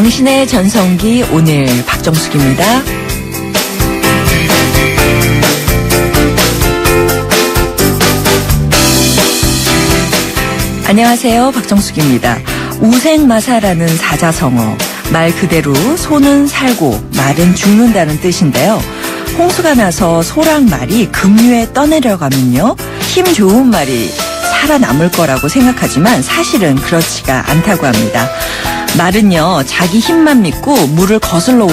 당신의 전성기 오늘 박정숙입니다. 안녕하세요. 박정숙입니다. 우생마사라는 사자성어, 말 그대로 소는 살고 말은 죽는다는 뜻인데요. 홍수가 나서 소랑 말이 급류에 떠내려가면요, 힘 좋은 말이 살아남을 거라고 생각하지만 사실은 그렇지가 않다고 합니다. 말은요, 자기 힘만 믿고 물을 거슬러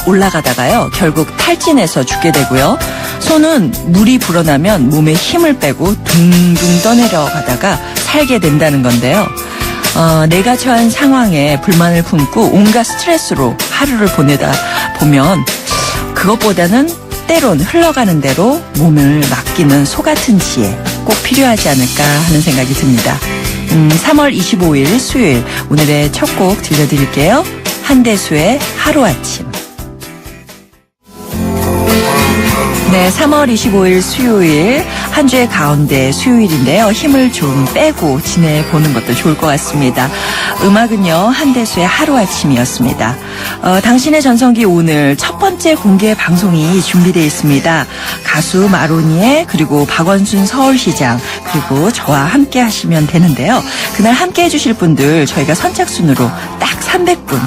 올라가다가요, 결국 탈진해서 죽게 되고요. 소는 물이 불어나면 몸에 힘을 빼고 둥둥 떠내려가다가 살게 된다는 건데요. 내가 처한 상황에 불만을 품고 온갖 스트레스로 하루를 보내다 보면 그것보다는 때론 흘러가는 대로 몸을 맡기는 소 같은 지혜 꼭 필요하지 않을까 하는 생각이 듭니다. 3월 25일 수요일, 오늘의 첫 곡 들려드릴게요. 한대수의 하루아침. 네, 3월 25일 수요일, 한 주의 가운데 수요일인데요. 힘을 좀 빼고 지내보는 것도 좋을 것 같습니다. 음악은요, 한대수의 하루아침이었습니다. 당신의 전성기 오늘 첫 번째 공개 방송이 준비되어 있습니다. 가수 마로니에, 그리고 박원순 서울시장, 그리고 저와 함께 하시면 되는데요. 그날 함께 해주실 분들 저희가 선착순으로 딱 300분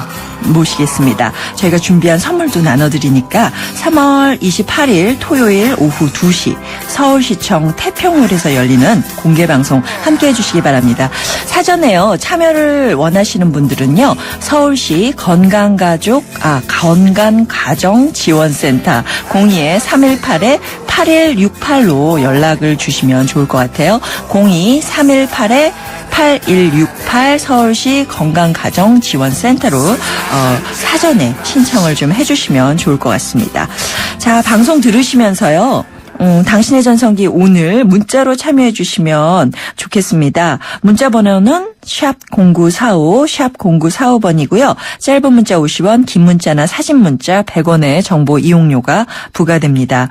모시겠습니다. 저희가 준비한 선물도 나눠드리니까 3월 28일 토요일 오후 2시 서울시청 태평홀에서 열리는 공개방송 함께 해주시기 바랍니다. 사전에요, 참여를 원하시는 분들은요, 서울시 건강가정지원센터 02-318-8168로 연락을 주시면 좋을 것 같아요. 02-318-8168 서울시 건강가정지원센터로 사전에 신청을 좀 해주시면 좋을 것 같습니다. 자, 방송 들으시면서요, 당신의 전성기 오늘 문자로 참여해 주시면 좋겠습니다. 문자 번호는 샵 0945, 샵 0945번이고요. 짧은 문자 50원, 긴 문자나 사진 문자 100원의 정보 이용료가 부과됩니다.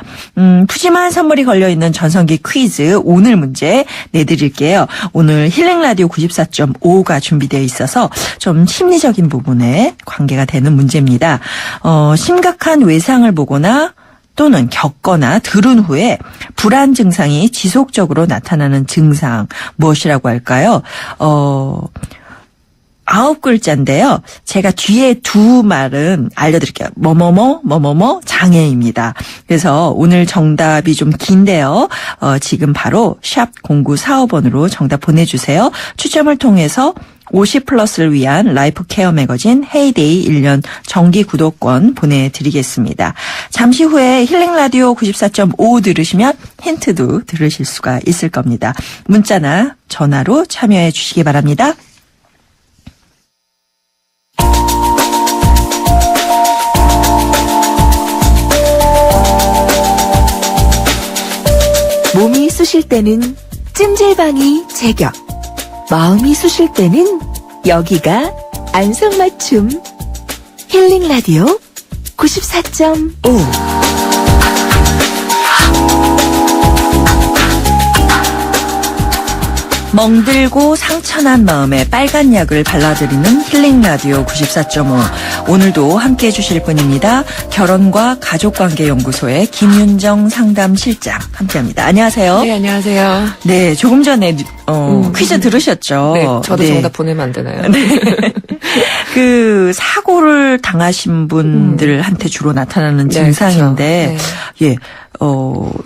푸짐한 선물이 걸려있는 전성기 퀴즈 오늘 문제 내드릴게요. 오늘 힐링라디오 94.5가 준비되어 있어서 좀 심리적인 부분에 관계가 되는 문제입니다. 심각한 외상을 보거나 또는 겪거나 들은 후에 불안 증상이 지속적으로 나타나는 증상, 무엇이라고 할까요? 9글자인데요. 제가 뒤에 두 말은 알려드릴게요. 뭐뭐뭐 장애입니다. 그래서 오늘 정답이 좀 긴데요. 지금 바로 샵 0945번으로 정답 보내주세요. 추첨을 통해서 50플러스를 위한 라이프 케어 매거진 헤이데이 1년 정기 구독권 보내드리겠습니다. 잠시 후에 힐링라디오 94.5 들으시면 힌트도 들으실 수가 있을 겁니다. 문자나 전화로 참여해 주시기 바랍니다. 몸이 쑤실 때는 찜질방이 제격, 마음이 쑤실 때는 여기가 안성맞춤. 힐링라디오 94.5. 멍들고 상처난 마음에 빨간 약을 발라드리는 힐링라디오 94.5. 오늘도 함께해 주실 분입니다. 결혼과 가족관계연구소의 김윤정 상담실장 함께합니다. 안녕하세요. 네, 안녕하세요. 네, 조금 전에 퀴즈 들으셨죠? 네, 저도 네. 정답 보내면 안 되나요? 네. 그 사고를 당하신 분들한테 주로 나타나는 증상인데, 네. 예.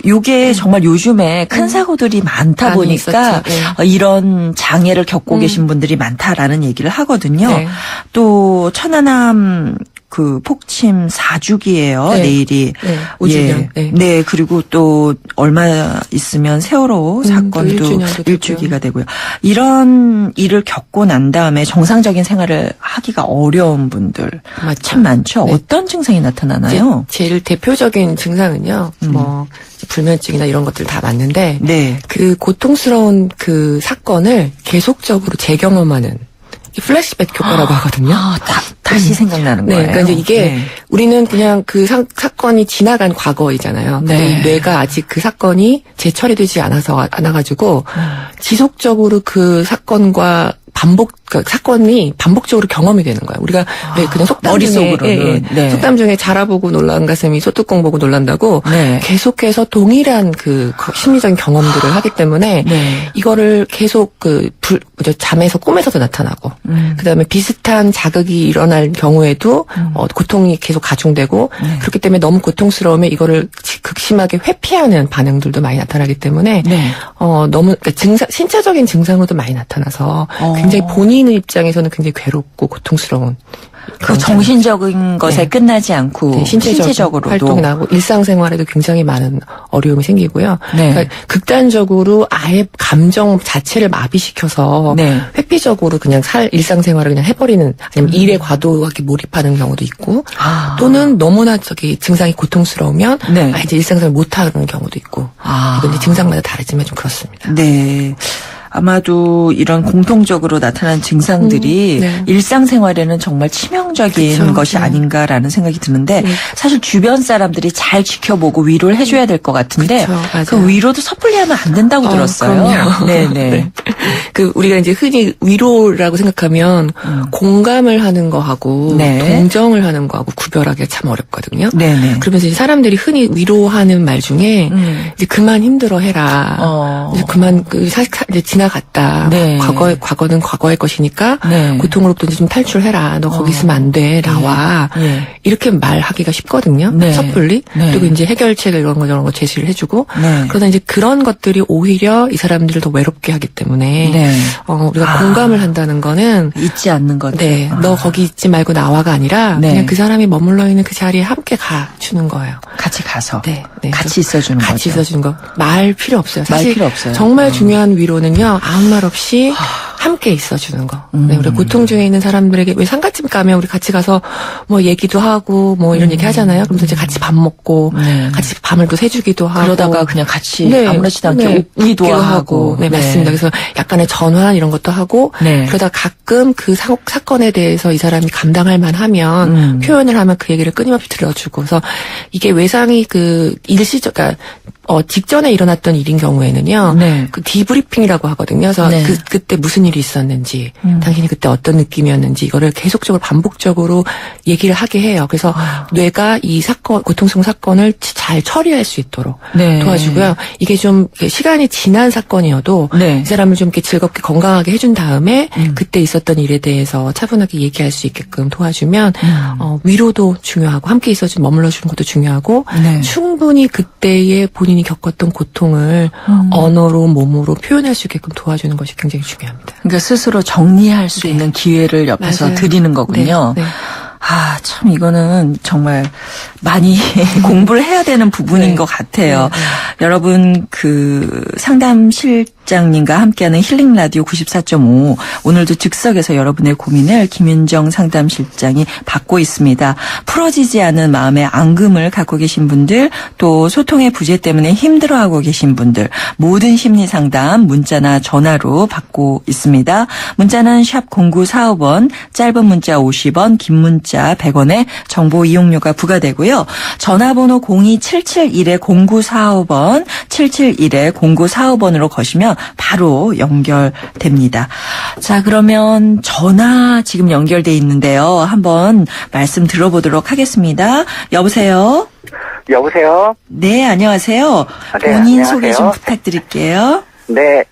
요게 정말 요즘에 큰 사고들이 많다 보니까 이런 장애를 겪고 계신 분들이 많다라는 얘기를 하거든요. 네. 또 천안함 그 폭침 4주기예요. 네. 내일이. 네. 5주년. 예. 네. 그리고 또 얼마 있으면 세월호 사건도 1주기가 되고요. 이런 일을 겪고 난 다음에 정상적인 생활을 하기가 어려운 분들 맞죠. 참 많죠. 네. 어떤 증상이 나타나나요? 제일 대표적인 증상은요. 뭐 불면증이나 이런 것들 다 맞는데 네. 그 고통스러운 그 사건을 계속적으로 재경험하는 플래시백 효과라고 하거든요. 다시 생각나는 네, 거예요. 그러니까 이제 이게 네. 우리는 그냥 그 사건이 지나간 과거이잖아요. 네. 근데 이 뇌가 아직 그 사건이 재처리되지 않아가지고 지속적으로 그 사건과 그러니까 사건이 반복적으로 경험이 되는 거야. 우리가 왜 그냥 속담 중에 머릿속으로는. 네. 속담 중에 자라보고 놀란 가슴이 소뚜껑 보고 놀란다고 네. 계속해서 동일한 그 심리적인 경험들을 하기 때문에 네. 이거를 계속 잠에서 꿈에서도 나타나고 그다음에 비슷한 자극이 일어날 경우에도 고통이 계속 가중되고 네. 그렇기 때문에 너무 고통스러우면 이거를 극심하게 회피하는 반응들도 많이 나타나기 때문에 네. 너무 그러니까 신체적인 증상으로도 많이 나타나서 굉장히 본인 입장에서는 굉장히 괴롭고 고통스러운 그 정신적인 것에 네. 끝나지 않고 네, 신체적으로도 활동이 나고 일상생활에도 굉장히 많은 어려움이 생기고요. 네. 그러니까 극단적으로 아예 감정 자체를 마비시켜서 네. 회피적으로 그냥 일상생활을 그냥 해버리는 아니면 일에 과도하게 몰입하는 경우도 있고 아. 또는 너무나 증상이 고통스러우면 네. 이제 일상생활 못하는 경우도 있고 이건 이제 증상마다 다르지만 좀 그렇습니다. 네. 아마도 이런 공통적으로 나타난 증상들이 네. 일상생활에는 정말 치명적인 그쵸, 것이 네. 아닌가라는 생각이 드는데 네. 사실 주변 사람들이 잘 지켜보고 위로를 해줘야 될 것 같은데 그쵸, 맞아요. 그 위로도 섣불리 하면 안 된다고 들었어요. 그럼요. 네네. 네. 우리가 이제 흔히 위로라고 생각하면 공감을 하는 거하고 네. 동정을 하는 거하고 구별하기가 참 어렵거든요. 네네. 그러면서 이제 사람들이 흔히 위로하는 말 중에 이제 그만 힘들어 해라. 이제 그만 이제 지나갔다. 네. 과거는 과거의 것이니까 네. 고통으로부터 이제 좀 탈출해라. 너 거기 있으면 안 돼. 나와. 예. 이렇게 말하기가 쉽거든요. 네. 섣불리. 네. 그리고 이제 해결책을 이런 거 제시를 해주고. 네. 그러다 이제 그런 것들이 오히려 이 사람들을 더 외롭게 하기 때문에 네. 우리가 공감을 한다는 거는 잊지 않는 것. 네, 너 거기 있지 말고 나와가 아니라 네. 그냥 그 사람이 머물러 있는 그 자리에 함께 가주는 거예요. 같이 가서. 네, 네. 같이 있어주는 거죠. 같이 있어주는 거. 말 필요 없어요. 말 사실 필요 없어요. 정말 중요한 위로는요. 아무 말 없이 함께 있어주는 거. 네, 우리 고통 중에 있는 사람들에게 왜 상가집 가면 우리 같이 가서 뭐 얘기도 하고 뭐 이런 얘기 하잖아요. 그러면서 이제 같이 밥 먹고 네. 같이 밤을 또 새주기도 하고 그러다가 그냥 같이 네, 아무렇지도 않게 네, 웃기도 하고. 네, 맞습니다. 그래서 약간의 전환 이런 것도 하고 네. 그러다 가끔 그 사건에 대해서 이 사람이 감당할 만하면 표현을 하면 그 얘기를 끊임없이 들어주고 그래서 이게 외상이 그러니까 직전에 일어났던 일인 경우에는요. 네. 그 디브리핑이라고 하거든요. 그래서 네. 그때 무슨 일이 있었는지, 당신이 그때 어떤 느낌이었는지 이거를 계속적으로 반복적으로 얘기를 하게 해요. 그래서 뇌가 이 고통스러운 사건을 잘 처리할 수 있도록 네. 도와주고요. 이게 좀 시간이 지난 사건이어도 네. 이 사람을 좀 이렇게 즐겁게 건강하게 해준 다음에 그때 있었던 일에 대해서 차분하게 얘기할 수 있게끔 도와주면 위로도 중요하고 함께 있어주는 머물러주는 것도 중요하고 네. 충분히 그때의 본인이 겪었던 고통을 언어로 몸으로 표현할 수 있게끔 도와주는 것이 굉장히 중요합니다. 그러니까 스스로 정리할 수 있는 기회를 옆에서 맞아요. 드리는 거군요. 네, 네. 아, 참 이거는 정말 많이 공부를 해야 되는 부분인 네. 것 같아요. 네, 네. 여러분 그 상담실장님과 함께하는 힐링 라디오 94.5 오늘도 즉석에서 여러분의 고민을 김윤정 상담실장이 받고 있습니다. 풀어지지 않은 마음의 앙금을 갖고 계신 분들 또 소통의 부재 때문에 힘들어하고 계신 분들 모든 심리 상담 문자나 전화로 받고 있습니다. 문자는 샵 0945번 짧은 문자 50원 긴 문자 100원의 정보 이용료가 부과되고요. 전화번호 02771-0945번 771-0945번으로 거시면 바로 연결됩니다. 자, 그러면 전화 지금 연결돼 있는데요. 한번 말씀 들어보도록 하겠습니다. 여보세요? 여보세요? 네, 안녕하세요. 네, 본인 안녕하세요. 소개 좀 부탁드릴게요. 네,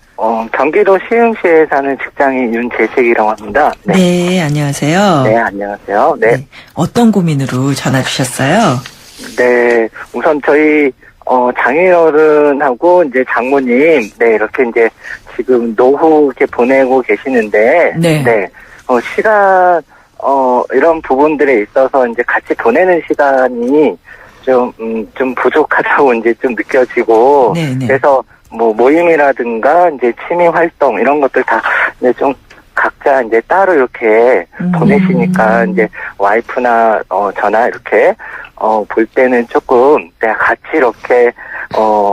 경기도 시흥시에 사는 직장인 윤재식이라고 합니다. 네, 안녕하세요. 네, 안녕하세요. 네. 네, 어떤 고민으로 전화 주셨어요? 네, 우선 저희, 장인어른하고 이제 장모님, 네, 이렇게 이제 지금 노후 이렇게 보내고 계시는데, 네. 시간, 이런 부분들에 있어서 이제 같이 보내는 시간이 좀 부족하다고 이제 좀 느껴지고, 네, 네. 그래서 뭐 모임이라든가 이제 취미 활동 이런 것들 다 이제 좀 각자 이제 따로 이렇게 보내시니까 이제 와이프나 저나 이렇게 볼 때는 조금 내가 같이 이렇게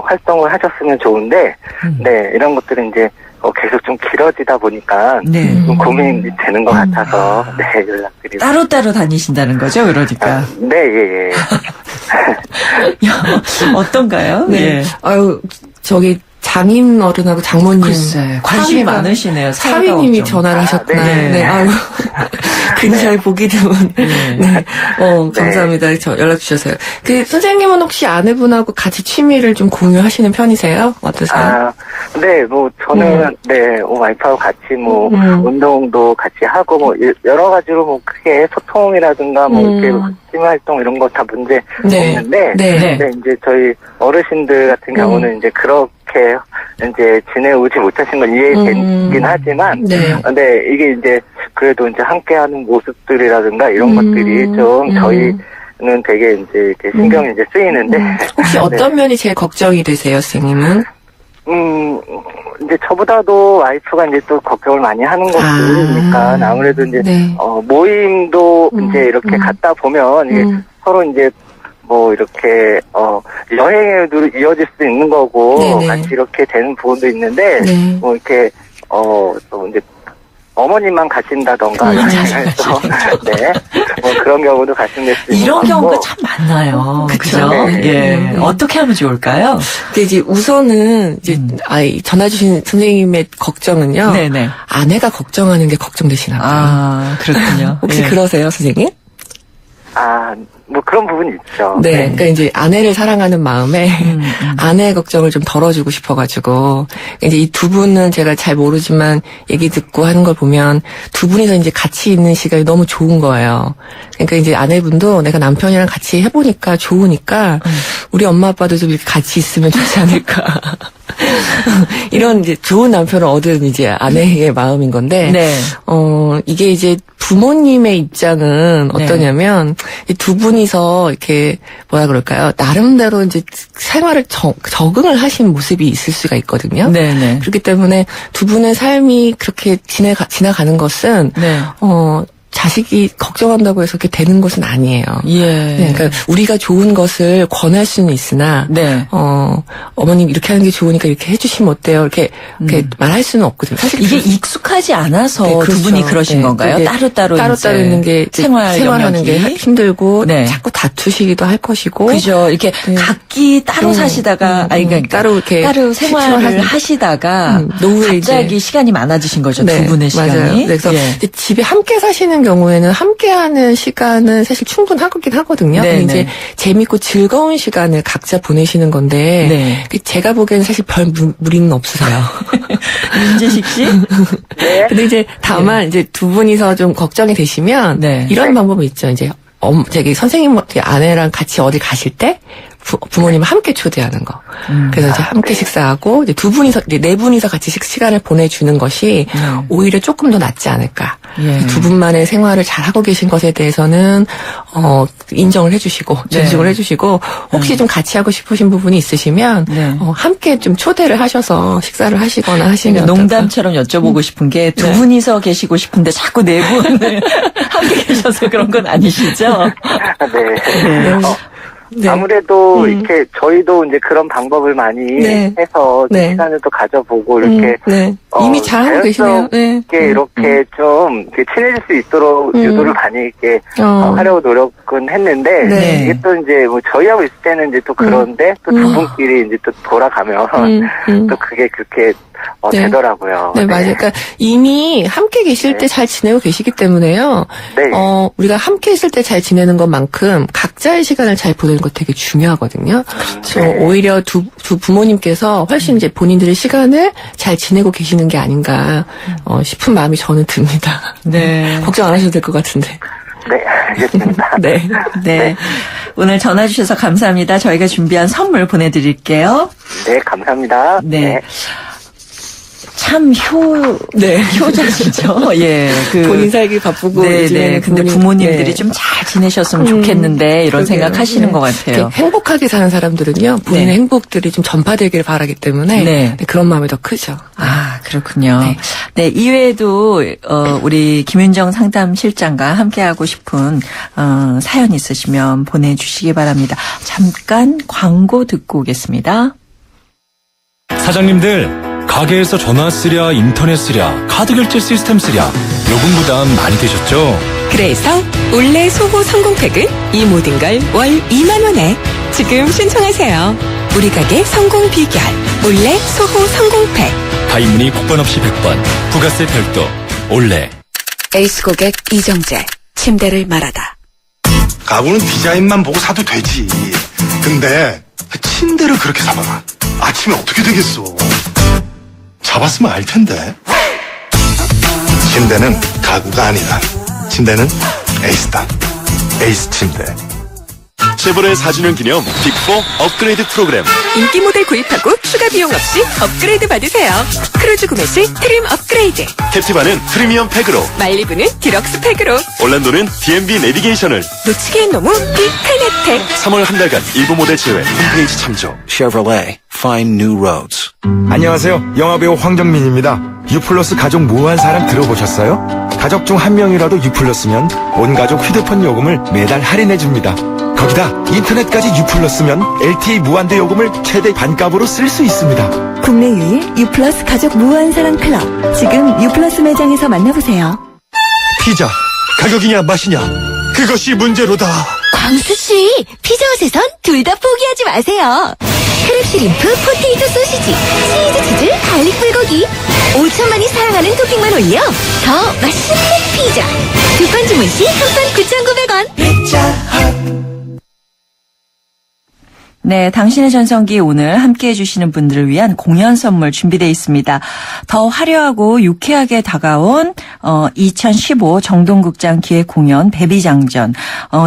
활동을 하셨으면 좋은데 네 이런 것들은 이제 계속 좀 길어지다 보니까 네. 좀 고민이 되는 것 같아서 네 연락드리고 따로따로 다니신다는 거죠, 그러니까. 네 예, 예. 어떤가요? 네. 예. 아유, 장인 어른하고 장모님. 글쎄, 관심이 많으시네요. 사위님이 전화를 하셨구나. 네. 네. 아유. 근사히 보기 드문. 네. 감사합니다. 저 연락 주셔서요. 그 선생님은 혹시 아내분하고 같이 취미를 좀 공유하시는 편이세요? 어떠세요? 네, 뭐 저는 네, 와이프하고 같이 뭐 운동도 같이 하고 뭐 여러 가지로 뭐 크게 소통이라든가 뭐 이렇게 취미 활동 이런 거 다 문제 없는데 네, 이제 저희 어르신들 같은 경우는 이제 그렇게 이제 지내오지 못하신 건 이해되긴 하지만 근데 이게 이제 그래도 이제 함께하는 모습들이라든가 이런 것들이 좀 저희는 되게 이제 이렇게 신경이 이제 쓰이는데 혹시 어떤 면이 제일 걱정이 되세요, 선생님은? 이제 저보다도 와이프가 이제 또 걱정을 많이 하는 것들이니까 아무래도 이제 모임도 이제 이렇게 갔다 보면 이게 서로 이제 뭐 이렇게 여행에도 이어질 수도 있는 거고 같이 이렇게 되는 부분도 있는데 뭐 이렇게 또 이제 어머님만 가신다던가 네, 뭐 그런 경우도 가신될 수 있는 이런 경우가 참 많나요. 그죠? 예. 어떻게 하면 좋을까요? 근데 이제 우선은 이제 전화 주신 선생님의 걱정은요. 네네. 아내가 걱정하는 게 걱정되시나 봐요. 아, 그렇군요. 혹시 그러세요, 선생님? 뭐 그런 부분이 있죠. 네, 그러니까 이제 아내를 사랑하는 마음에 아내의 걱정을 좀 덜어주고 싶어가지고 이제 이 두 분은 제가 잘 모르지만 얘기 듣고 하는 걸 보면 두 분이서 이제 같이 있는 시간이 너무 좋은 거예요. 그러니까 이제 아내분도 내가 남편이랑 같이 해보니까 좋으니까 우리 엄마 아빠도 좀 이렇게 같이 있으면 좋지 않을까. 이런 이제 좋은 남편을 얻은 이제 아내의 마음인 건데, 이게 이제 부모님의 입장은 어떠냐면, 이 두 분이서 이렇게 뭐라 그럴까요? 나름대로 이제 생활을 적응을 하신 모습이 있을 수가 있거든요. 네네. 그렇기 때문에 두 분의 삶이 그렇게 지나가는 것은, 자식이 걱정한다고 해서 그렇게 되는 것은 아니에요. 네, 그러니까 우리가 좋은 것을 권할 수는 있으나, 어머님 이렇게 하는 게 좋으니까 이렇게 해주시면 어때요? 이렇게 말할 수는 없거든요. 사실 이게 익숙하지 않아서 두 분이 그러신 건가요? 따로따로 있는 게 생활하는 게 힘들고 네. 자꾸 다투시기도 할 것이고, 그죠? 이렇게 각기 따로 사시다가 그러니까 따로 이렇게 따로 생활을 하시다가 노후에 갑자기 시간이 많아지신 거죠. 두 분의 시간이. 맞아요. 그래서 집에 함께 사시는 경우에는 함께하는 시간은 사실 충분하긴 하거든요. 이제 재밌고 즐거운 시간을 각자 보내시는 건데 제가 보기에는 사실 별 무리는 없으세요. 윤재식 씨? 네. 근데 이제 다만 이제 두 분이서 좀 걱정이 되시면 이런 방법이 있죠. 이제 저기 선생님 아내랑 같이 어디 가실 때 부모님을 함께 초대하는 거. 그래서 이제 함께 식사하고 이제 네 분이서 같이 시간을 보내주는 것이 오히려 조금 더 낫지 않을까. 두 분만의 생활을 잘 하고 계신 것에 대해서는 인정을 해주시고 존중을 해주시고 혹시 좀 같이 하고 싶으신 부분이 있으시면 함께 좀 초대를 하셔서 식사를 하시거나 하시면 농담처럼 여쭤보고 싶은 게 두 분이서 계시고 싶은데 자꾸 네 분을 함께 계셔서 그런 건 아니시죠? 아무래도 이렇게 저희도 이제 그런 방법을 많이 해서 시간을 또 가져보고 이렇게 이미 잘하고 계시네요. 이렇게 좀 이렇게 친해질 수 있도록 유도를 많이 이렇게 하려고 노력은 했는데 이게 또 이제 뭐 저희하고 있을 때는 이제 또 그런데 또 두 분끼리 이제 또 돌아가면 또 그게 그렇게 되더라고요. 네, 맞아요. 그러니까 이미 함께 계실 때 잘 지내고 계시기 때문에요. 우리가 함께 있을 때 잘 지내는 것만큼 각자의 시간을 잘 보내는 거 되게 중요하거든요. 오히려 두 부모님께서 훨씬 이제 본인들의 시간을 잘 지내고 계시는 게 아닌가 싶은 마음이 저는 듭니다. 걱정 안 하셔도 될 것 같은데. 네, 알겠습니다. 네. 오늘 전화 주셔서 감사합니다. 저희가 준비한 선물 보내드릴게요. 네, 감사합니다. 참 효자시죠. 본인 살기 바쁘고. 근데 부모님들이 좀 잘 지내셨으면 좋겠는데 이런 생각하시는 것 같아요. 행복하게 사는 사람들은요, 본인의 행복들이 좀 전파되기를 바라기 때문에 그런 마음이 더 크죠. 아, 그렇군요. 네, 이외에도 우리 김윤정 상담실장과 함께하고 싶은 사연 있으시면 보내주시기 바랍니다. 잠깐 광고 듣고 오겠습니다. 사장님들, 가게에서 전화 쓰랴, 인터넷 쓰랴, 카드 결제 시스템 쓰랴, 요금 부담 많이 되셨죠? 그래서 올해 소호 성공팩은 이 모든 걸 월 2만 원에 지금 신청하세요. 우리 가게 성공 비결 올레 소호 성공팩. 가입문의 국번 없이 100번. 부가세 별도. 올레. 에이스 고객 이정재. 침대를 말하다. 가구는 디자인만 보고 사도 되지. 근데 침대를 그렇게 사봐라. 아침에 어떻게 되겠어. 잡았으면 알 텐데. 침대는 가구가 아니다. 침대는 에이스다. 에이스 침대. 쉐보레 4주년 기념 빅4 업그레이드 프로그램. 인기 모델 구입하고 추가 비용 없이 업그레이드 받으세요. 크루즈 구매 시 트림 업그레이드. 캡티바는 프리미엄 팩으로, 말리부는 디럭스 팩으로. 올란도는 D&B 내비게이션을. 놓치기엔 너무 빅한 혜택. 3월 한 달간 일부 모델 제외 홈페이지 참조. Chevrolet, find new roads. 안녕하세요. 영화배우 황정민입니다. U+ 가족 무한 사랑 들어보셨어요? 가족 중 한 명이라도 U+면 온 가족 휴대폰 요금을 매달 할인해줍니다. 거기다 인터넷까지 U+면 LTE 무한대 요금을 최대 반값으로 쓸 수 있습니다. 국내 유일 U+ 가족 무한사랑 클럽. 지금 U+ 매장에서 만나보세요. 피자. 가격이냐 맛이냐. 그것이 문제로다. 광수씨, 피자헛에선 둘 다 포기하지 마세요. 크랩시림프, 포테이토 소시지, 치즈 치즈, 갈릭 불고기. 5천만이 사랑하는 토핑만 올려 더 맛있는 피자. 두 판 주문 시 한 판 9,900원. 네, 당신의 전성기 오늘 함께해 주시는 분들을 위한 공연 선물 준비되어 있습니다. 더 화려하고 유쾌하게 다가온 2015 정동극장 기획공연 베비장전.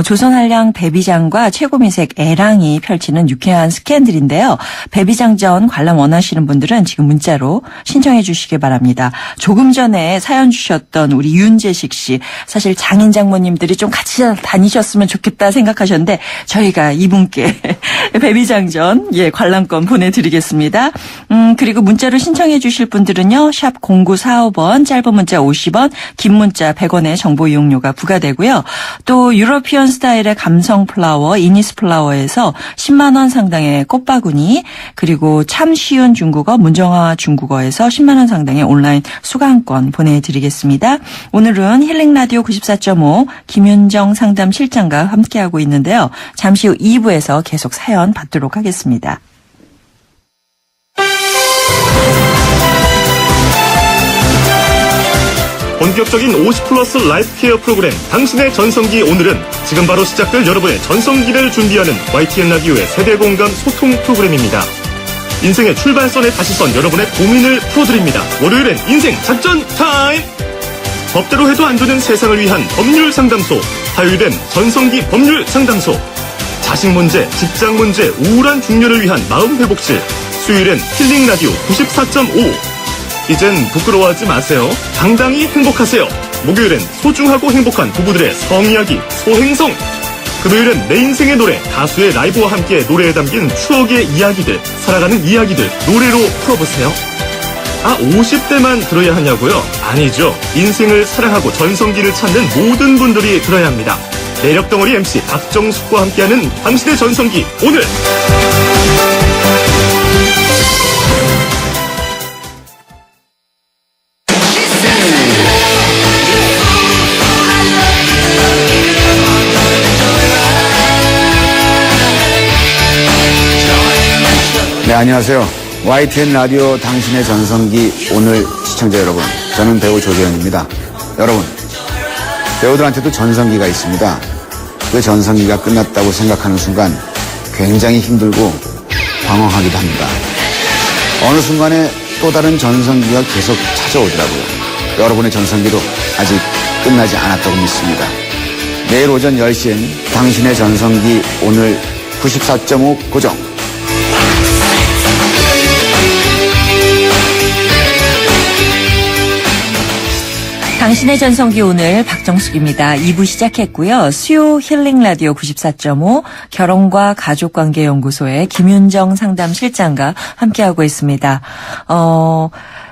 조선한량 베비장과 최고미색 애랑이 펼치는 유쾌한 스캔들인데요. 베비장전 관람 원하시는 분들은 지금 문자로 신청해 주시기 바랍니다. 조금 전에 사연 주셨던 우리 윤재식 씨, 사실 장인 장모님들이 좀 같이 다니셨으면 좋겠다 생각하셨는데 저희가 이분께 베비장전 관람권 보내드리겠습니다. 그리고 문자로 신청해 주실 분들은요. 샵 0945번, 짧은 문자 50원, 긴 문자 100원의 정보 이용료가 부과되고요. 또 유러피언 스타일의 감성 플라워 이니스 플라워에서 10만 원 상당의 꽃바구니, 그리고 참 쉬운 중국어 문정아 중국어에서 10만 원 상당의 온라인 수강권 보내드리겠습니다. 오늘은 힐링라디오 94.5 김윤정 상담실장과 함께하고 있는데요. 잠시 후 2부에서 계속 사연 받도록 하겠습니다. 본격적인 50플러스 라이프 케어 프로그램 당신의 전성기 오늘은 지금 바로 시작될 여러분의 전성기를 준비하는 YTN 라디오의 세대 공감 소통 프로그램입니다. 인생의 출발선에 다시 선 여러분의 고민을 풀어드립니다. 월요일엔 인생 작전 타임! 법대로 해도 안 되는 세상을 위한 법률 상담소. 화요일엔 전성기 법률 상담소. 자식 문제, 직장 문제, 우울한 중년을 위한 마음 회복실. 수요일엔 힐링 라디오 94.5. 이젠 부끄러워하지 마세요. 당당히 행복하세요. 목요일엔 소중하고 행복한 부부들의 성이야기, 소행성. 금요일엔 내 인생의 노래, 가수의 라이브와 함께 노래에 담긴 추억의 이야기들, 살아가는 이야기들 노래로 풀어보세요. 50대만 들어야 하냐고요? 아니죠. 인생을 사랑하고 전성기를 찾는 모든 분들이 들어야 합니다. 매력덩어리 MC 박정숙과 함께하는 당신의 전성기 오늘. 네, 안녕하세요. YTN 라디오 당신의 전성기 오늘 시청자 여러분, 저는 배우 조재현입니다. 여러분, 배우들한테도 전성기가 있습니다. 그 전성기가 끝났다고 생각하는 순간 굉장히 힘들고 방황하기도 합니다. 어느 순간에 또 다른 전성기가 계속 찾아오더라고요. 여러분의 전성기도 아직 끝나지 않았다고 믿습니다. 내일 오전 10시엔 당신의 전성기 오늘 94.5 고정. 당신의 전성기 오늘 박정숙입니다. 2부 시작했고요. 수요 힐링 라디오 94.5 결혼과 가족관계연구소의 김윤정 상담실장과 함께하고 있습니다.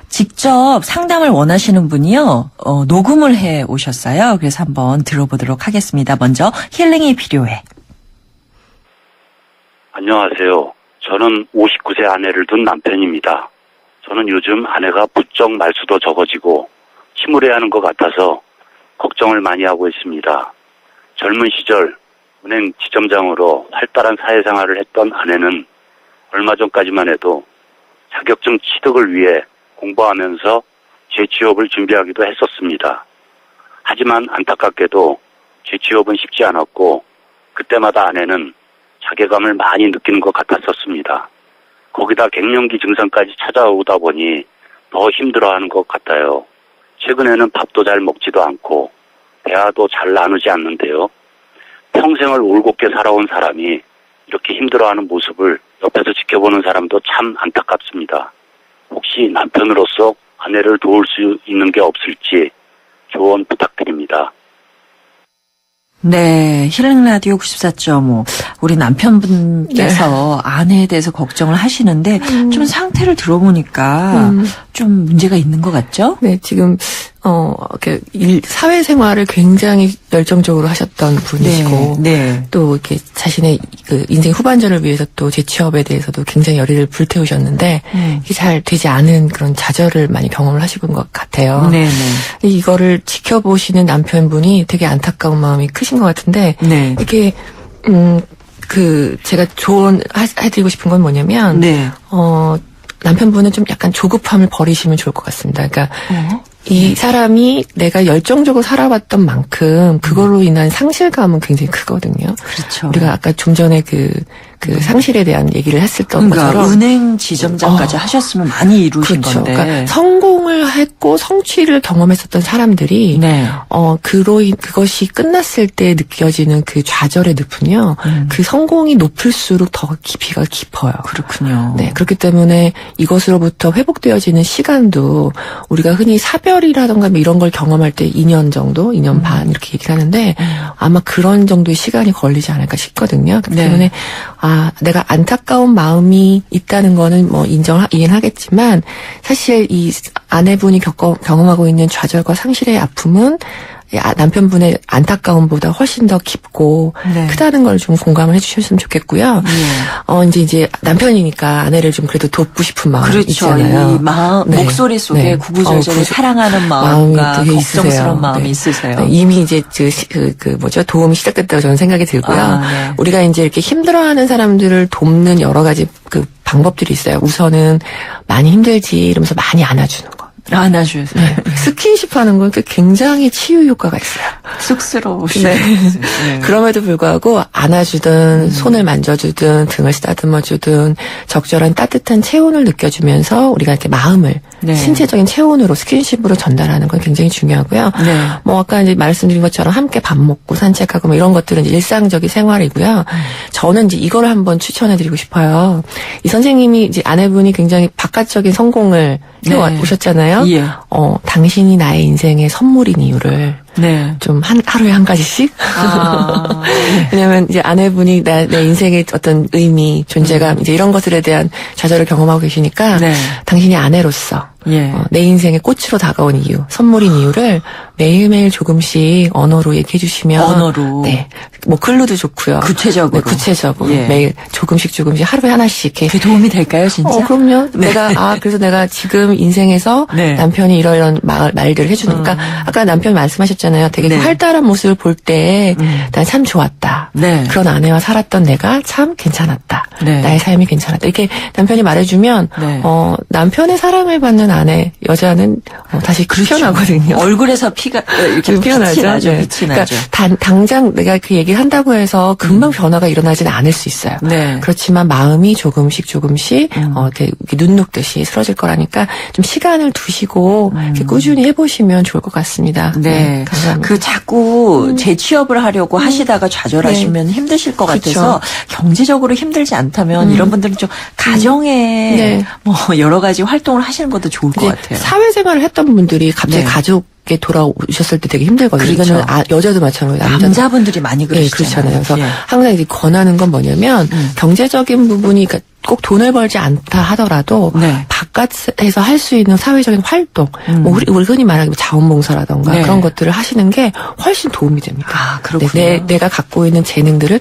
직접 상담을 원하시는 분이요. 녹음을 해 오셨어요. 그래서 한번 들어보도록 하겠습니다. 먼저 힐링이 필요해. 안녕하세요. 저는 59세 아내를 둔 남편입니다. 저는 요즘 아내가 부쩍 말수도 적어지고 침울해하는 것 같아서 걱정을 많이 하고 있습니다. 젊은 시절 은행 지점장으로 활달한 사회생활을 했던 아내는 얼마 전까지만 해도 자격증 취득을 위해 공부하면서 재취업을 준비하기도 했었습니다. 하지만 안타깝게도 재취업은 쉽지 않았고 그때마다 아내는 자괴감을 많이 느끼는 것 같았었습니다. 거기다 갱년기 증상까지 찾아오다 보니 더 힘들어하는 것 같아요. 최근에는 밥도 잘 먹지도 않고 대화도 잘 나누지 않는데요. 평생을 올곧게 살아온 사람이 이렇게 힘들어하는 모습을 옆에서 지켜보는 사람도 참 안타깝습니다. 혹시 남편으로서 아내를 도울 수 있는 게 없을지 조언 부탁드립니다. 네, 힐링 라디오 94.5. 우리 남편분께서 아내에 대해서 걱정을 하시는데 좀 상태를 들어보니까 좀 문제가 있는 것 같죠? 네, 지금 이렇게 사회생활을 굉장히 열정적으로 하셨던 분이시고, 네. 또 이렇게 자신의 그 인생 후반전을 위해서 또 재취업에 대해서도 굉장히 열의를 불태우셨는데, 이게 잘 되지 않은 그런 좌절을 많이 경험을 하시는 것 같아요. 네. 이거를 지켜보시는 남편분이 되게 안타까운 마음이 크신 것 같은데, 네. 이렇게, 제가 조언해드리고 싶은 건 뭐냐면, 네. 남편분은 좀 약간 조급함을 버리시면 좋을 것 같습니다. 그러니까, 이 사람이 내가 열정적으로 살아왔던 만큼 그걸로 인한 상실감은 굉장히 크거든요. 그렇죠. 우리가 아까 좀 전에 그 상실에 대한 얘기를 했었던 그러니까 것처럼 은행 지점장까지 하셨으면 많이 이루신 그렇죠. 건데. 그러니까 성공을 했고 성취를 경험했었던 사람들이 네. 그것이 끝났을 때 느껴지는 그 좌절의 늪은요. 그 성공이 높을수록 더 깊이가 깊어요. 그렇군요. 네, 그렇기 때문에 이것으로부터 회복되어지는 시간도 우리가 흔히 사별이라던가 뭐 이런 걸 경험할 때 2년 정도, 2년 반 이렇게 얘기를 하는데 아마 그런 정도의 시간이 걸리지 않을까 싶거든요. 그렇기 때문에 내가 안타까운 마음이 있다는 거는 뭐 이해는 하겠지만 사실 이 아내분이 경험하고 있는 좌절과 상실의 아픔은 남편분의 안타까움보다 훨씬 더 깊고 크다는 걸 좀 공감을 해주셨으면 좋겠고요. 이제 남편이니까 아내를 좀 그래도 돕고 싶은 마음이 그렇죠. 있잖아요. 이 목소리 속에 구구절절히 사랑하는 마음과 걱정스러운 마음이 있으세요. 네, 이미 이제 도움이 시작됐다고 저는 생각이 들고요. 우리가 이제 이렇게 힘들어하는 사람들을 돕는 여러 가지 그 방법들이 있어요. 우선은 많이 힘들지 이러면서 많이 안아주는 거. 안아주세요. 네. 스킨십 하는 건 굉장히 치유 효과가 있어요. 쑥스러우시네. 네. 그럼에도 불구하고 안아주든 손을 만져주든 등을 쓰다듬어주든 적절한 따뜻한 체온을 느껴주면서 우리가 이렇게 마음을 신체적인 체온으로 스킨십으로 전달하는 건 굉장히 중요하고요. 뭐 아까 이제 말씀드린 것처럼 함께 밥 먹고 산책하고 뭐 이런 것들은 이제 일상적인 생활이고요. 저는 이제 이거를 한번 추천해드리고 싶어요. 이 선생님이 이제 아내분이 굉장히 바깥적인 성공을 해오셨잖아요. 예. 당신이 나의 인생의 선물인 이유를 좀 하루에 한 가지씩. 왜냐면 이제 아내분이 내 인생의 어떤 의미, 존재감, 이제 이런 것들에 대한 좌절을 경험하고 계시니까 당신이 아내로서 내 인생의 꽃으로 다가온 이유, 선물인 이유를 매일매일 조금씩 언어로 얘기해 주시면 언어로 뭐 글로도 좋고요. 구체적으로 매일 조금씩 하루에 하나씩 이렇게 그게 도움이 될까요, 진짜? 그럼요. 그래서 내가 지금 인생에서 남편이 이런 말들을 해주니까 아까 남편이 말씀하셨잖아요. 되게 활달한 모습을 볼 때 난 참 좋았다. 그런 아내와 살았던 내가 참 괜찮았다. 나의 삶이 괜찮았다. 이렇게 남편이 말해주면 남편의 사랑을 받는 아내 여자는 다시 피어나거든요. 얼굴에서 피가 이렇게 피어나죠. 빛이 나죠. 빛이 나죠. 그러니까 당장 내가 그 얘기를 한다고 해서 금방 변화가 일어나지는 않을 수 있어요. 그렇지만 마음이 조금씩 이렇게 눈 녹듯이 쓰러질 거라니까 좀 시간을 두시고 이렇게 꾸준히 해보시면 좋을 것 같습니다. 네, 감사합니다. 자꾸 재취업을 하려고 하시다가 좌절하시면 힘드실 것 같아서 경제적으로 힘들지 않다면 이런 분들은 좀 가정에 뭐 여러 가지 활동을 하시는 것도 좋을 것 같아요. 사회생활을 했던 분들이 갑자기 가족에 돌아오셨을 때 되게 힘들거든요. 그렇죠. 이거는 여자도 마찬가지예요. 남자분들이 많이 그러시잖아요. 그렇잖아요. 그래서 항상 이제 권하는 건 뭐냐면 경제적인 부분이 꼭 돈을 벌지 않다 하더라도 바깥에서 할 수 있는 사회적인 활동, 뭐 우리 흔히 말하는 자원봉사라던가 그런 것들을 하시는 게 훨씬 도움이 됩니다. 그렇군요. 내가 갖고 있는 재능들을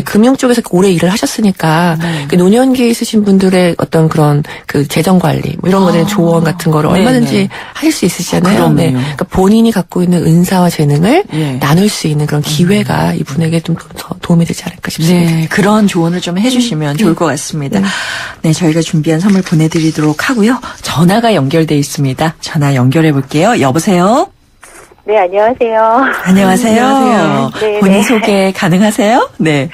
금융 쪽에서 오래 일을 하셨으니까 노년기에 있으신 분들의 어떤 그런 그 재정 관리 뭐 이런 거에 대한 조언 같은 거를 얼마든지 하실 수 있으시잖아요. 그러니까 본인이 갖고 있는 은사와 재능을 나눌 수 있는 그런 기회가 이분에게 좀 더 도움이 되지 않을까 싶습니다. 그런 조언을 좀 해주시면 좋을 것 같습니다. 네, 저희가 준비한 선물 보내드리도록 하고요. 전화가 연결돼 있습니다. 전화 연결해 볼게요. 여보세요? 네, 안녕하세요. 안녕하세요. 안녕하세요. 네, 본인 네. 소개 가능하세요? 네.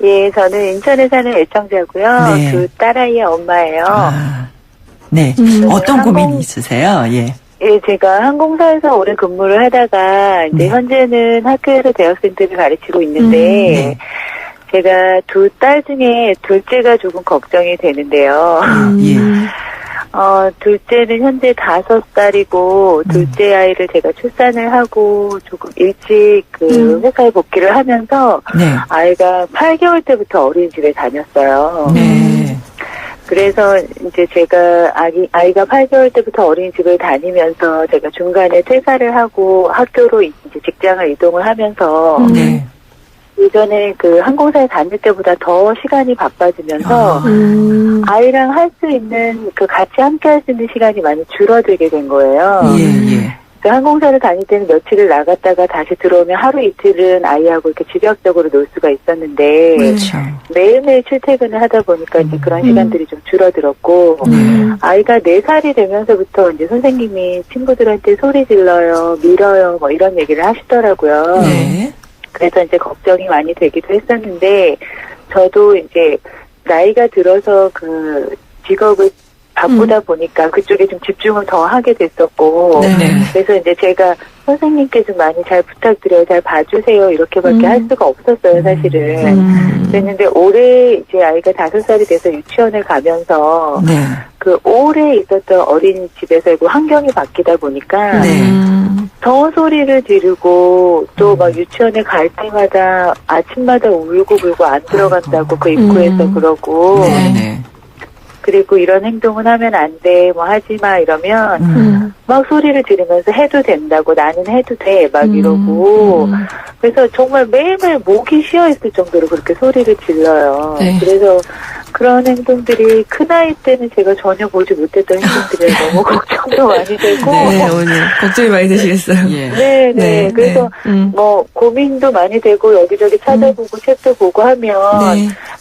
예, 저는 인천에 사는 애청자고요. 네. 두 딸아이의 엄마예요. 네. 어떤 항공- 고민이 있으세요? 예. 예, 제가 항공사에서 오래 근무를 하다가 이제 현재는 학교에서 대학생들을 가르치고 있는데 네. 제가 두 딸 중에 둘째가 조금 걱정이 되는데요. 예. 둘째는 현재 5살이고 둘째 아이를 제가 출산을 하고 조금 일찍 회사에 복귀를 하면서 네. 아이가 8개월 때부터 어린이집에 다녔어요. 네. 그래서 이제 제가 아이가 8개월 때부터 어린이집을 다니면서 제가 중간에 퇴사를 하고 학교로 이제 직장을 이동을 하면서 네. 예전에 항공사에 다닐 때보다 더 시간이 바빠지면서 아이랑 할 수 있는 같이 함께 할 수 있는 시간이 많이 줄어들게 된 거예요. 예. 항공사를 다닐 때는 며칠을 나갔다가 다시 들어오면 하루 이틀은 아이하고 이렇게 집약적으로 놀 수가 있었는데 그렇죠. 매일매일 출퇴근을 하다 보니까 이제 그런 시간들이 좀 줄어들었고 아이가 4살이 되면서부터 이제 선생님이 친구들한테 소리 질러요, 밀어요, 뭐 이런 얘기를 하시더라고요. 네. 그래서 이제 걱정이 많이 되기도 했었는데 저도 이제 나이가 들어서 직업을 바꾸다 보니까 그쪽에 좀 집중을 더 하게 됐었고 네. 그래서 이제 제가 선생님께 좀 많이 잘 부탁드려요. 잘 봐주세요. 이렇게밖에 할 수가 없었어요, 사실은. 그랬는데 올해 이제 아이가 5살이 돼서 유치원을 가면서 네. 오래 있었던 어린이집에서 환경이 바뀌다 보니까 더 소리를 지르고 또 막 유치원에 갈 때마다 아침마다 울고 불고 안 들어간다고 그 입구에서 그러고 네. 그리고 이런 행동은 하면 안 돼, 뭐 하지 마 이러면 막 소리를 지르면서 해도 된다고 나는 해도 돼 막 이러고 그래서 정말 매일매일 목이 쉬어 있을 정도로 그렇게 소리를 질러요. 네. 그래서 그런 행동들이 큰아이 때는 제가 전혀 보지 못했던 행동들이 너무 걱정도 많이 되고 네, 어머니 걱정이 많이 되시겠어요. 네. 네, 그래서 네. 고민도 많이 되고 여기저기 찾아보고 책도 보고 하면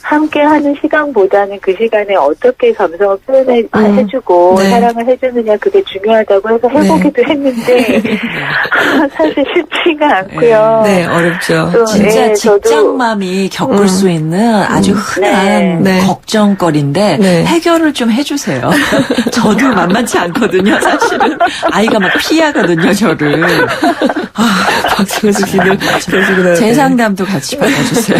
함께 하는 시간보다는 그 시간에 어떻게 감성을 표현해 해주고 사랑을 해주느냐 그게 중요하다고 해서 해보기도 했는데 사실 쉽지가 않고요. 네, 어렵죠. 또, 진짜 저도 직장맘이 겪을 수 있는 아주 흔한 네. 걱정거리인데 네. 해결을 좀 해주세요. 저도 만만치 않거든요. 사실은 아이가 막 피하거든요. 저를. 박정수 씨는 그러시구나. 제 상담도 같이 받아주세요.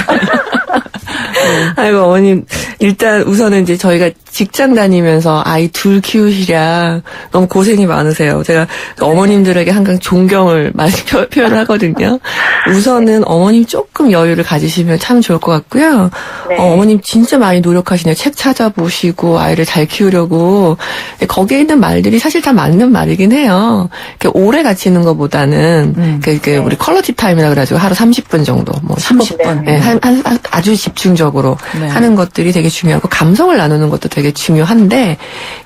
아이고, 어머님, 일단 우선은 이제 저희가 직장 다니면서 아이 둘 키우시랴 너무 고생이 많으세요. 제가 어머님들에게 항상 존경을 많이 표현을 하거든요. 우선은 어머님 조금 여유를 가지시면 참 좋을 것 같고요. 네. 어머님 진짜 많이 노력하시네요. 책 찾아보시고 아이를 잘 키우려고. 거기에 있는 말들이 사실 다 맞는 말이긴 해요. 이렇게 오래 같이 있는 것보다는 우리 퀄러티 타임이라 그래가지고 하루 30분 정도, 뭐 30분. 네, 아주 집중적으로 네. 하는 것들이 되게 중요하고 감성을 나누는 것도 되게 중요한데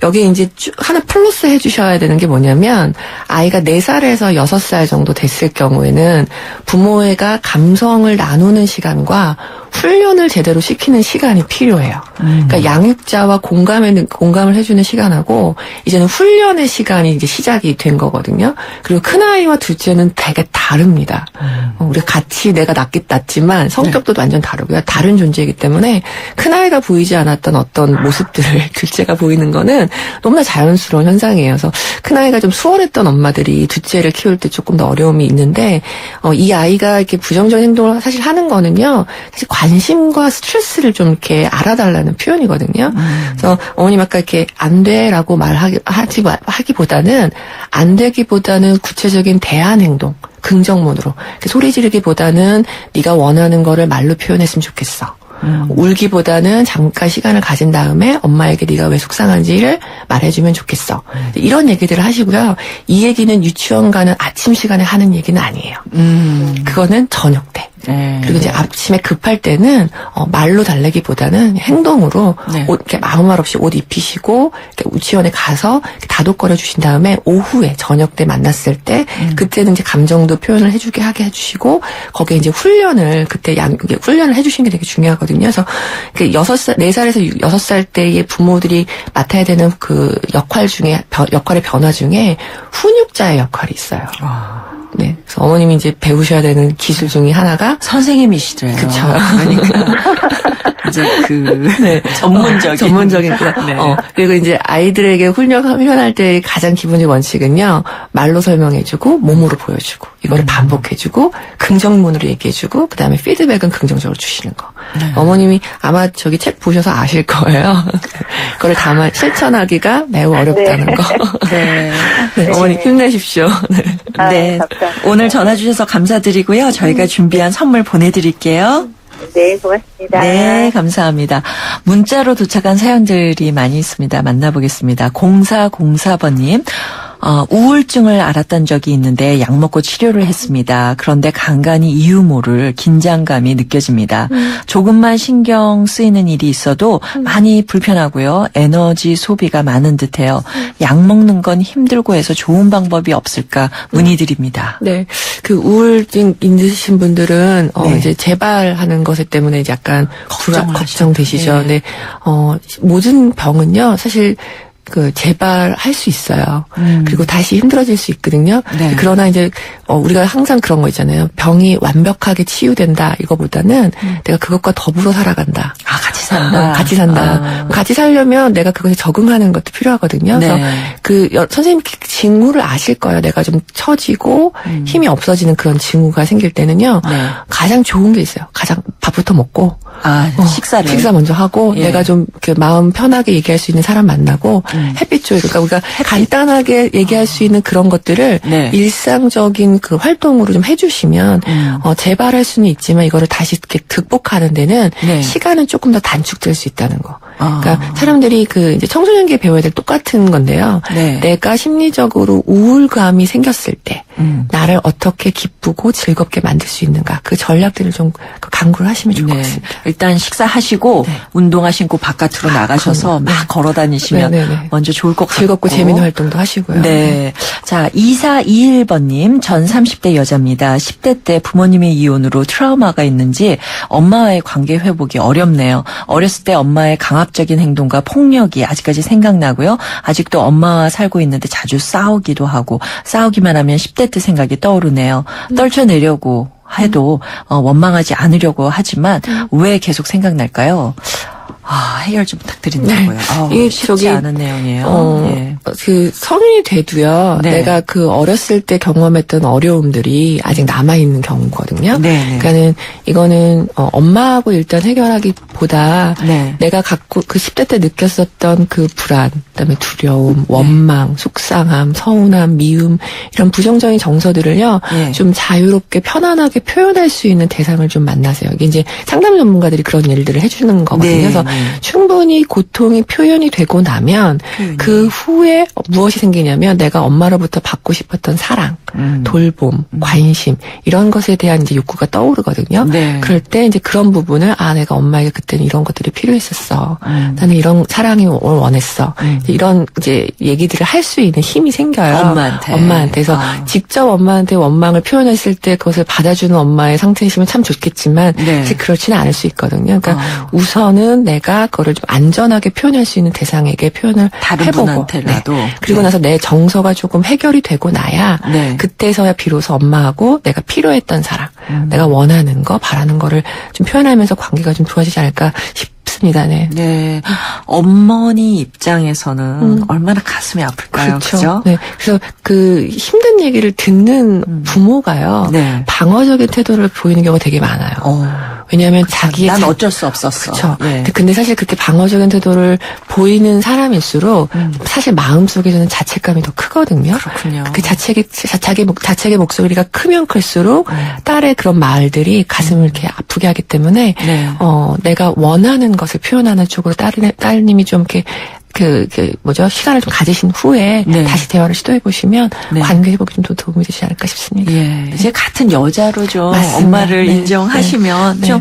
여기에 이제 하나 플러스 해주셔야 되는 게 뭐냐면 아이가 4살에서 6살 정도 됐을 경우에는 부모가 감성을 나누는 시간과 훈련을 제대로 시키는 시간이 필요해요. 그러니까 양육자와 공감을 해주는 시간하고 이제는 훈련의 시간이 이제 시작이 된 거거든요. 그리고 큰아이와 둘째는 되게 다릅니다. 우리가 같이 내가 낳지만 성격도 완전 다르고요. 다른 존재이기 때문에 큰아이가 보이지 않았던 어떤 모습들을 둘째가 보이는 거는 너무나 자연스러운 현상이에요. 그래서 큰아이가 좀 수월했던 엄마들이 둘째를 키울 때 조금 더 어려움이 있는데 이 아이가 이렇게 부정적인 행동을 사실 하는 거는요. 사실 관심과 스트레스를 좀 이렇게 알아달라는 표현이거든요. 그래서 어머님 아까 이렇게 안 돼라고 하기보다는 안 되기보다는 구체적인 대안 행동, 긍정문으로 소리 지르기보다는 네가 원하는 거를 말로 표현했으면 좋겠어. 울기보다는 잠깐 시간을 가진 다음에 엄마에게 네가 왜 속상한지를 말해주면 좋겠어. 이런 얘기들을 하시고요. 이 얘기는 유치원 가는 아침 시간에 하는 얘기는 아니에요. 그거는 저녁 때. 네. 그리고 이제 아침에 급할 때는 말로 달래기보다는 행동으로 네. 옷 이렇게 아무 말 없이 옷 입히시고 이렇게 유치원에 가서 다독거려 주신 다음에 오후에 저녁 때 만났을 때 그때는 이제 감정도 표현을 해주게 하게 해주시고 거기에 이제 훈련을 그때 훈련을 해주시는 게 되게 중요하거든요. 그래서 그 4살에서 6살 때의 부모들이 맡아야 되는 그 역할의 변화 중에 훈육자의 역할이 있어요. 네. 그래서 어머님이 이제 배우셔야 되는 기술 중에 하나가 선생님이시더라고요. 그쵸. 그러니까 이제 네. 전문적인 네. 그리고 이제 아이들에게 훈련할 때 가장 기본적인 원칙은요. 말로 설명해주고 몸으로 보여주고 이거를 반복해주고 긍정문으로 얘기해주고 그다음에 피드백은 긍정적으로 주시는 거. 네. 어머님이 아마 저기 책 보셔서 아실 거예요. 그걸 실천하기가 매우 어렵다는 거. 네. 네. 어머니 힘내십시오. 네. 네. 감사합니다. 오늘 전화 주셔서 감사드리고요. 저희가 준비한 선물 보내드릴게요. 네, 고맙습니다. 네, 감사합니다. 문자로 도착한 사연들이 많이 있습니다. 만나보겠습니다. 0404번님. 우울증을 앓았던 적이 있는데 약 먹고 치료를 했습니다. 그런데 간간히 이유 모를 긴장감이 느껴집니다. 조금만 신경 쓰이는 일이 있어도 많이 불편하고요. 에너지 소비가 많은 듯해요. 약 먹는 건 힘들고 해서 좋은 방법이 없을까 문의드립니다. 네, 그 우울증 있으신 분들은 네. 이제 재발하는 것 때문에 이제 약간 걱정되시죠. 네. 네, 모든 병은요 사실 재발할 수 있어요. 그리고 다시 힘들어질 수 있거든요. 네. 그러나 이제, 우리가 항상 그런 거 있잖아요. 병이 완벽하게 치유된다, 이거보다는 내가 그것과 더불어 살아간다. 같이 산다. 같이 산다. 같이 살려면 내가 그것에 적응하는 것도 필요하거든요. 네. 그래서 선생님 징후를 아실 거예요. 내가 좀 처지고 힘이 없어지는 그런 징후가 생길 때는요. 네. 가장 좋은 게 있어요. 가장 밥부터 먹고. 식사 먼저 하고 예. 내가 좀 마음 편하게 얘기할 수 있는 사람 만나고 햇빛 쪽에 그러니까 우리가 간단하게 얘기할 수 있는 그런 것들을 네. 일상적인 그 활동으로 좀 해주시면 재발할 수는 있지만 이거를 다시 이렇게 극복하는 데는 네. 시간은 조금 더 단축될 수 있다는 거. 그러니까 사람들이 이제 청소년기에 배워야 될 똑같은 건데요. 네. 내가 심리적으로 우울감이 생겼을 때 나를 어떻게 기쁘고 즐겁게 만들 수 있는가 그 전략들을 좀 강구를 하시면 좋을 것 같습니다. 일단 식사하시고 운동하시고 바깥으로 나가셔서 막 걸어 다니시면 먼저 좋을 것 같고 즐겁고 재미있는 활동도 하시고요. 네. 자, 2421번님 전 30대 여자입니다. 10대 때 부모님의 이혼으로 트라우마가 있는지 엄마와의 관계 회복이 어렵네요. 어렸을 때 엄마의 강압적인 행동과 폭력이 아직까지 생각나고요. 아직도 엄마와 살고 있는데 자주 싸우기도 하고 싸우기만 하면 10대 때 생각이 떠오르네요. 떨쳐내려고 해도 원망하지 않으려고 하지만 왜 계속 생각날까요? 해결 좀 부탁드린다고요. 이게 쉽지 않은 내용이에요. 예. 성인이 돼도요. 네. 내가 어렸을 때 경험했던 어려움들이 아직 남아있는 경우거든요. 네. 그러니까는 이거는 엄마하고 일단 해결하기보다 네. 내가 갖고 10대 때 느꼈었던 그 불안, 그다음에 두려움, 원망, 속상함, 서운함, 미움 이런 부정적인 정서들을요. 좀 자유롭게 편안하게 표현할 수 있는 대상을 좀 만나세요. 이게 이제 상담 전문가들이 그런 일들을 해주는 거거든요. 그래서 충분히 고통이 표현이 되고 나면 그 후에 무엇이 생기냐면 내가 엄마로부터 받고 싶었던 사랑, 돌봄, 관심 이런 것에 대한 이제 욕구가 떠오르거든요. 그럴 때 이제 그런 부분을 내가 엄마에게 그때는 이런 것들이 필요했었어. 나는 이런 사랑이 원했어. 이런 이제 얘기들을 할 수 있는 힘이 생겨요. 엄마한테. 그래서 직접 엄마한테 원망을 표현했을 때 그것을 받아주는 엄마의 상태이시면 참 좋겠지만 사실 그렇지는 않을 수 있거든요. 그러니까 우선은 내가 그거를 좀 안전하게 표현할 수 있는 대상에게 표현을 다른 해보고 분한테라도 그리고 나서 내 정서가 조금 해결이 되고 나야 그때서야 비로소 엄마하고 내가 필요했던 사랑, 내가 원하는 거, 바라는 거를 좀 표현하면서 관계가 좀 좋아지지 않을까 싶습니다. 네. 어머니 입장에서는 얼마나 가슴이 아플까요? 그렇죠? 네. 그래서 힘든 얘기를 듣는 부모가요. 방어적인 태도를 보이는 경우가 되게 많아요. 왜냐하면 난 어쩔 수 없었어. 그렇죠. 근데 사실 그렇게 방어적인 태도를 보이는 사람일수록 사실 마음속에서는 자책감이 더 크거든요. 그렇군요. 그 자책의 목소리가 크면 클수록 딸의 그런 말들이 가슴을 이렇게 아프게 하기 때문에 내가 원하는 것을 표현하는 쪽으로 따님이 좀 이렇게 시간을 좀 가지신 후에 네. 다시 대화를 시도해 보시면 네. 관계 회복에 좀 더 도움이 되지 않을까 싶습니다. 예. 이제 같은 여자로 좀 맞습니다. 엄마를 네. 인정하시면 네. 좀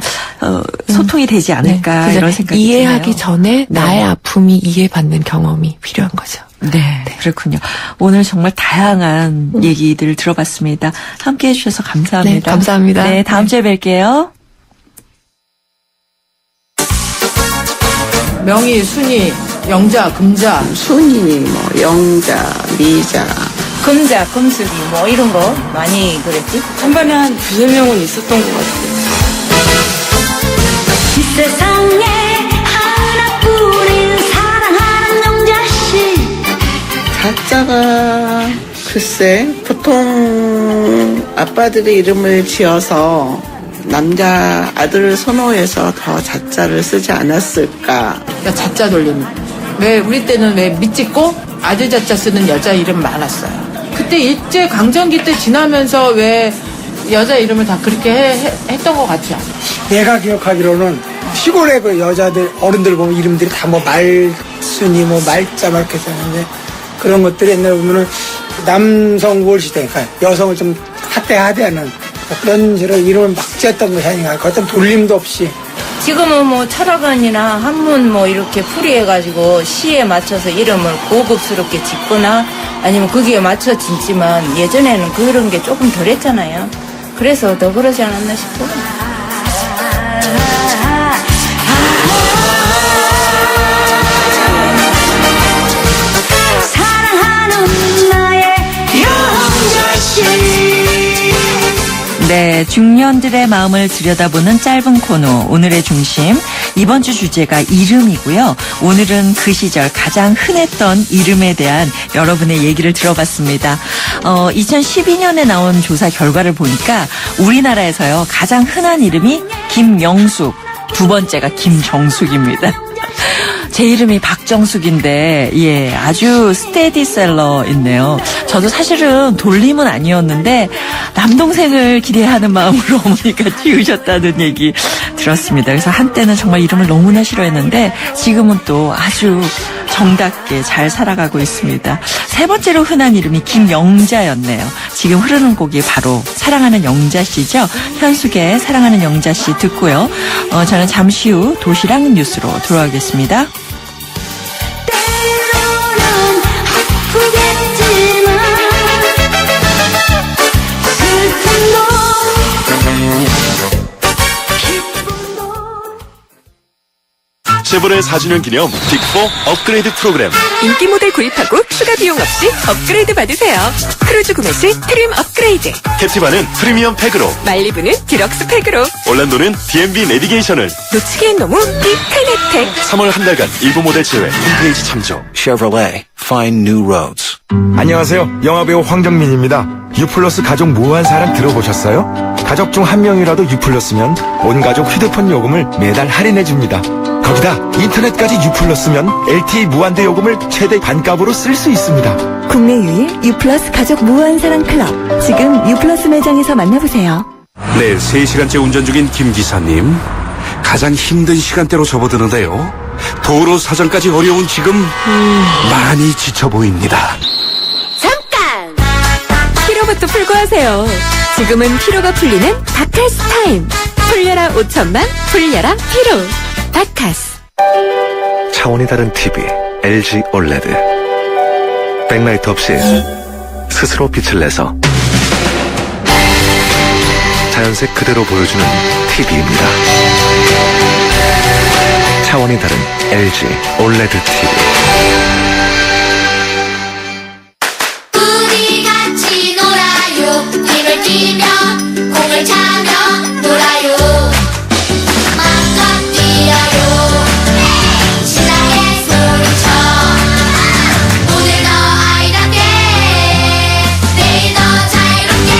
소통이 되지 않을까 네. 이런 생각이 이해하기 드네요. 전에 나의 아픔이 이해받는 경험이 필요한 거죠. 네, 그렇군요. 오늘 정말 다양한 얘기들 들어봤습니다. 함께 해주셔서 감사합니다. 네, 감사합니다. 네, 다음 주에 뵐게요. 명의, 순위, 영자, 금자. 순위, 영자, 미자. 금자, 금수기 이런 거 많이 그랬지? 한 번에 한 두세 명은 있었던 것 같아요. 이 세상에 하나뿐인 사랑하는 영자씨. 자자가 글쎄 보통 아빠들의 이름을 지어서 남자 아들을 선호해서 더 자자를 쓰지 않았을까. 그러니까 자자 돌림. 왜 우리 때는 왜 밑짓고 아들 자자 쓰는 여자 이름 많았어요. 그때 일제 강점기 때 지나면서 왜 여자 이름을 다 그렇게 했던 것 같지 않아? 내가 기억하기로는 시골의 그 여자들 어른들 보면 이름들이 다 말순이 말자 이렇게 썼는데 그런 것들이 옛날에 보면은 남성 우월 시대니까 여성을 좀 하대하는 그런 이름을 막 지었던 것이 아닌가. 어떤 돌림도 없이. 지금은 철학원이나 한문 이렇게 풀이해가지고 시에 맞춰서 이름을 고급스럽게 짓거나 아니면 거기에 맞춰 짓지만 예전에는 그런 게 조금 덜 했잖아요. 그래서 더 그러지 않았나 싶어요. 사랑하는 나의 영자씨. 네, 중년들의 마음을 들여다보는 짧은 코너 오늘의 중심 이번 주 주제가 이름이고요. 오늘은 그 시절 가장 흔했던 이름에 대한 여러분의 얘기를 들어봤습니다. 2012년에 나온 조사 결과를 보니까 우리나라에서요 가장 흔한 이름이 김영숙, 두 번째가 김정숙입니다. 제 이름이 박정숙인데 예 아주 스테디셀러인데요. 저도 사실은 돌림은 아니었는데 남동생을 기대하는 마음으로 어머니가 지으셨다는 얘기 들었습니다. 그래서 한때는 정말 이름을 너무나 싫어했는데 지금은 또 아주 정답게 잘 살아가고 있습니다. 세 번째로 흔한 이름이 김영자였네요. 지금 흐르는 곡이 바로 사랑하는 영자씨죠. 현숙의 사랑하는 영자씨 듣고요. 저는 잠시 후 도시락 뉴스로 돌아오겠습니다. 쉐보레 4주년 기념 빅4 업그레이드 프로그램. 인기 모델 구입하고 추가 비용 없이 업그레이드 받으세요. 크루즈 구매 시 트림 업그레이드. 캡티바는 프리미엄 팩으로, 말리부는 디럭스 팩으로, 올란도는 DMB 내비게이션을, 놓치기엔 너무 이 큰 혜택. 3월 한 달간 일부 모델 제외 홈페이지 참조. Chevrolet, find new roads. 안녕하세요. 영화배우 황정민입니다. U+ 가족 무한 사랑 들어보셨어요? 가족 중 한 명이라도 U+면 온 가족 휴대폰 요금을 매달 할인해줍니다. 거기다 인터넷까지 U+면 LTE 무한대 요금을 최대 반값으로 쓸 수 있습니다. 국내 유일 U+ 가족 무한사랑 클럽. 지금 U+ 매장에서 만나보세요. 매일 3시간째 운전 중인 김 기사님. 가장 힘든 시간대로 접어드는데요. 도로 사정까지 어려운 지금 많이 지쳐 보입니다. 잠깐! 피로부터 풀고 하세요. 지금은 피로가 풀리는 바카스 타임. 풀려라 5천만, 풀려라 피로. 바카스. 차원이 다른 TV LG OLED. 백라이트 없이 스스로 빛을 내서 자연색 그대로 보여주는 TV입니다. 차원이 다른 LG OLED TV. 우리 같이 놀아요. 힘을 뛰며 공을 차며 놀아요. 마음껏 뛰어요. 신나게 소리쳐. 오늘 더 아이답게 내일 더 자유롭게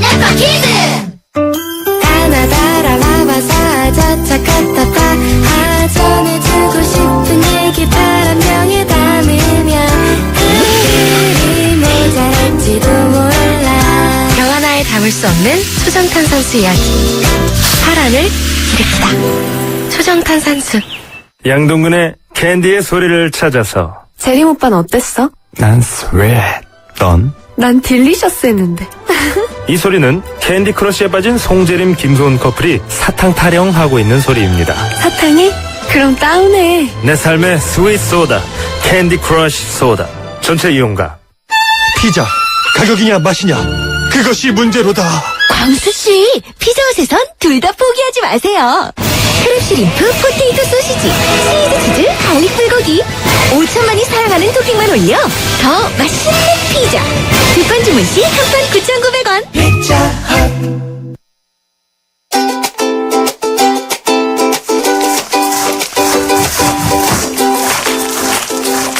넷파키즈. 가나다라 라바사 자차카타파 전해주고 싶은 얘기 바람병에 담으면 그들이 모자랄지도 몰라. 저 하나에 담을 수 없는 초정탄산수 이야기. 사랑을 일으키다. 초정탄산수. 양동근의 캔디의 소리를 찾아서. 재림 오빠는 어땠어? 난 스웨트. 넌? 난 딜리셔스 했는데. 이 소리는 캔디 크러쉬에 빠진 송재림 김소은 커플이 사탕 타령하고 있는 소리입니다. 사탕이? 그럼 다운해. 내 삶의 스윗 소다, 캔디 크러쉬 소다. 전체 이용가. 피자 가격이냐 맛이냐 그것이 문제로다. 광수씨, 피자헛에선 둘 다 포기하지 마세요. 크랩슈림프, 포테이토 소시지, 치즈 치즈, 갈릭 불고기. 5천만이 사랑하는 토핑만 올려 더 맛있는 피자. 두 판 주문 시 한 판 9,900원. 피자헛.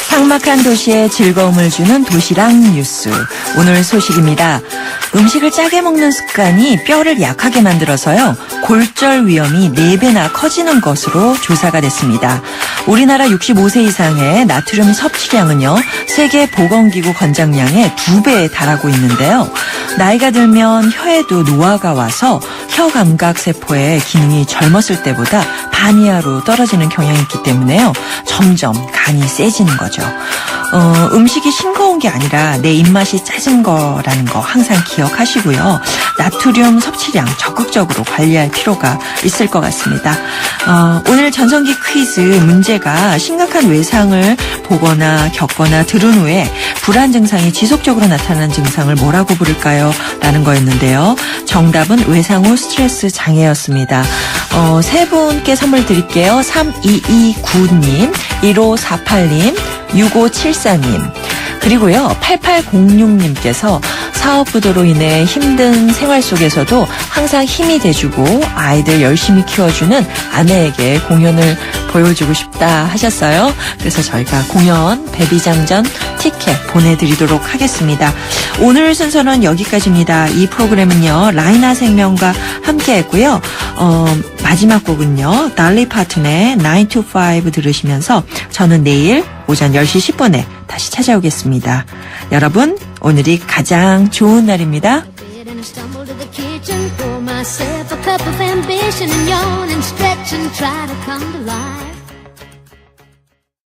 삭막한 도시에 즐거움을 주는 도시락 뉴스. 오늘 소식입니다. 음식을 짜게 먹는 습관이 뼈를 약하게 만들어서요. 골절 위험이 4배나 커지는 것으로 조사가 됐습니다. 우리나라 65세 이상의 나트륨 섭취량은요. 세계보건기구 권장량의 2배에 달하고 있는데요. 나이가 들면 혀에도 노화가 와서 혀 감각 세포의 기능이 젊었을 때보다 반 이하로 떨어지는 경향이 있기 때문에요. 점점 간이 세지는 거죠. 음식이 싱거운 게 아니라 내 입맛이 짜진 거라는 거 항상 기억하시고요. 나트륨 섭취량 적극적으로 관리할 필요가 있을 것 같습니다. 오늘 전성기 퀴즈 문제가 심각한 외상을 보거나 겪거나 들은 후에 불안 증상이 지속적으로 나타나는 증상을 뭐라고 부를까요? 라는 거였는데요. 정답은 외상 후 스트레스 장애였습니다. 세 분께 선물 드릴게요. 3229님, 1548님, 6574님, 그리고요 8806님께서 사업부도로 인해 힘든 생활 속에서도 항상 힘이 돼주고 아이들 열심히 키워주는 아내에게 공연을 보여주고 싶다 하셨어요. 그래서 저희가 공연 베비장전 티켓 보내드리도록 하겠습니다. 오늘 순서는 여기까지입니다. 이 프로그램은요 라이나 생명과 함께 했고요. 마지막 곡은요 달리 파튼의 9 to 5 들으시면서 저는 내일 오전 10시 10분에 다시 찾아오겠습니다. 여러분 오늘이 가장 좋은 날입니다. Pour myself a cup of ambition and yawn and stretch and try to come to life.